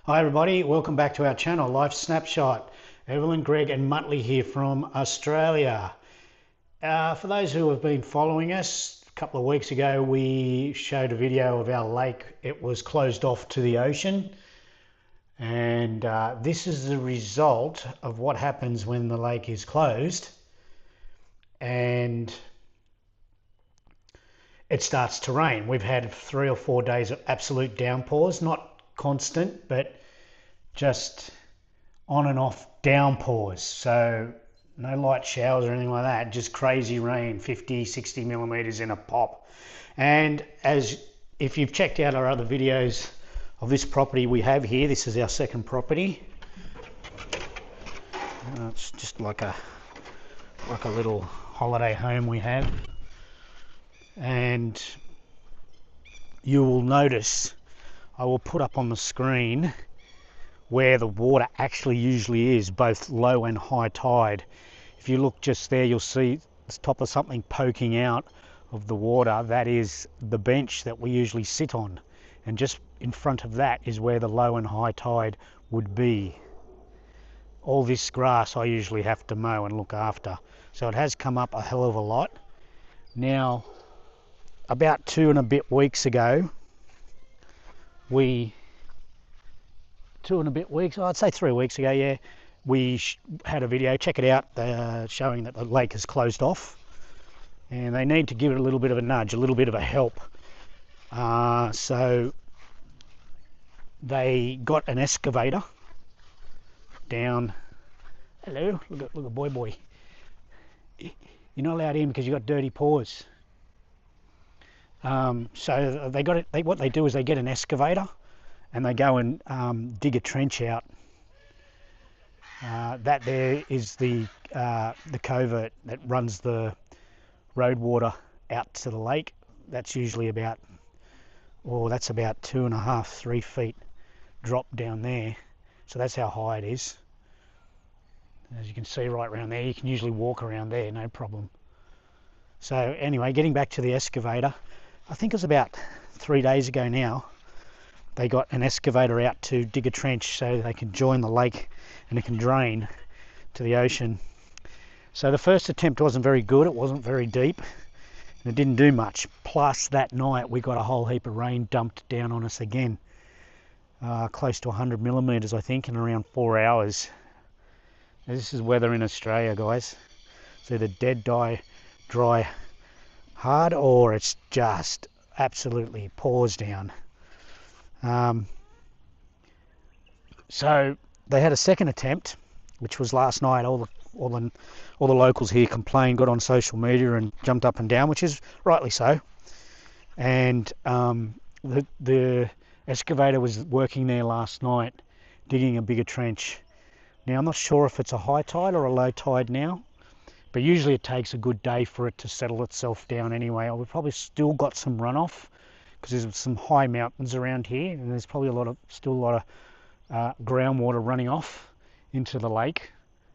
Hi everybody, welcome back to our channel, LifeSnapShot. Evelyn, Greg and Muttley here from Australia. For those who have been following us, a couple of weeks ago we showed a video of our lake. It was closed off to the ocean, and this is the result of what happens when the lake is closed and it starts to rain. We've had 3 or 4 days of absolute downpours, not constant, but just on and off downpours. So no light showers or anything like that, just crazy rain, 50, 60 millimeters in a pop. And as if you've checked out our other videos of this property we have here, this is our second property. It's just like a little holiday home we have. And you will notice, I will put up on the screen where the water actually usually is, both low and high tide. If you look just there, you'll see the top of something poking out of the water. That is the bench that we usually sit on, and just in front of that is where the low and high tide would be. All this grass I usually have to mow and look after, so it has come up a hell of a lot. Now, about 2 and a bit weeks ago, I'd say 3 weeks ago, yeah, we had a video, check it out, showing that the lake is closed off and they need to give it a little bit of a nudge, a little bit of a help. So they got an excavator down. Hello, look at boy. You're not allowed in because you got dirty paws. So they got it. What they do is they get an excavator and they go and dig a trench out. That there is the covert that runs the road water out to the lake. That's usually about 2.5, 3 feet drop down there. So that's how high it is. As you can see right around there, you can usually walk around there, no problem. So anyway, getting back to the excavator, I think it was about 3 days ago now, they got an excavator out to dig a trench so they can join the lake and it can drain to the ocean. So the first attempt wasn't very good, it wasn't very deep, and it didn't do much. Plus that night we got a whole heap of rain dumped down on us again, close to 100 millimeters I think in around 4 hours. Now, this is weather in Australia, guys. It's either dead, dry, hard, or it's just absolutely pours down. So they had a second attempt, which was last night. All the locals here complained, got on social media and jumped up and down, which is rightly so. And the excavator was working there last night, digging a bigger trench. Now I'm not sure if it's a high tide or a low tide now, but usually it takes a good day for it to settle itself down anyway. We've probably still got some runoff because there's some high mountains around here, and there's probably still a lot of groundwater running off into the lake.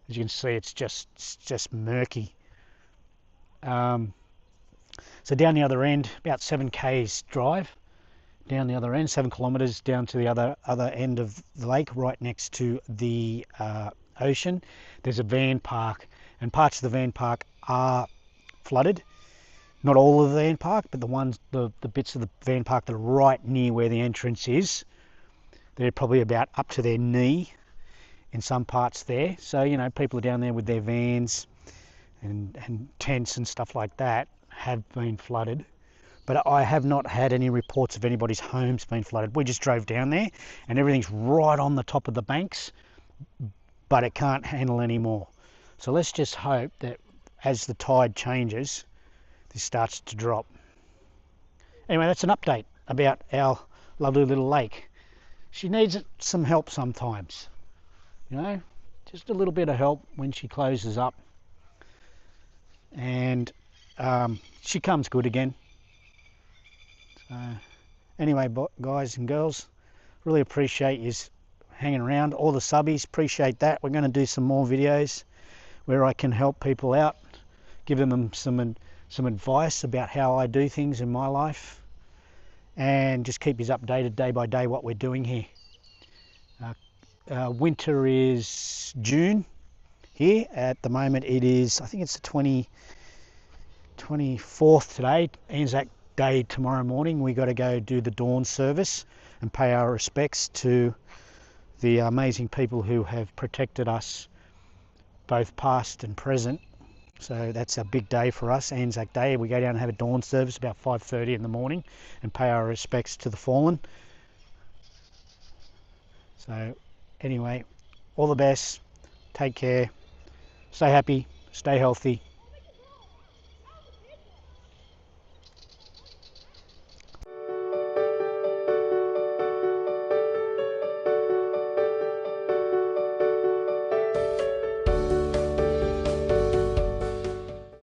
As you can see, it's just murky. So down the other end, about 7 k's drive down the other end, 7 kilometers down to the other end of the lake, right next to the ocean. There's a van park, and parts of the van park are flooded. Not all of the van park, but the bits of the van park that are right near where the entrance is, they're probably about up to their knee in some parts there. So, you know, people are down there with their vans and tents and stuff like that have been flooded. But I have not had any reports of anybody's homes being flooded. We just drove down there and everything's right on the top of the banks, but it can't handle any more. So let's just hope that as the tide changes, this starts to drop. Anyway, that's an update about our lovely little lake. She needs some help sometimes, you know, just a little bit of help when she closes up. And she comes good again. So anyway, guys and girls, really appreciate you hanging around. All the subbies, appreciate that. We're going to do some more videos where I can help people out, giving them some advice about how I do things in my life, and just keep you updated day by day what we're doing here. winter is June here. At the moment it is, I think it's the 24th today, Anzac Day tomorrow morning. We got to go do the dawn service and pay our respects to the amazing people who have protected us, both past and present. So that's a big day for us, Anzac Day. We go down and have a dawn service about 5:30 in the morning and pay our respects to the fallen. So anyway, all the best, take care, stay happy, stay healthy.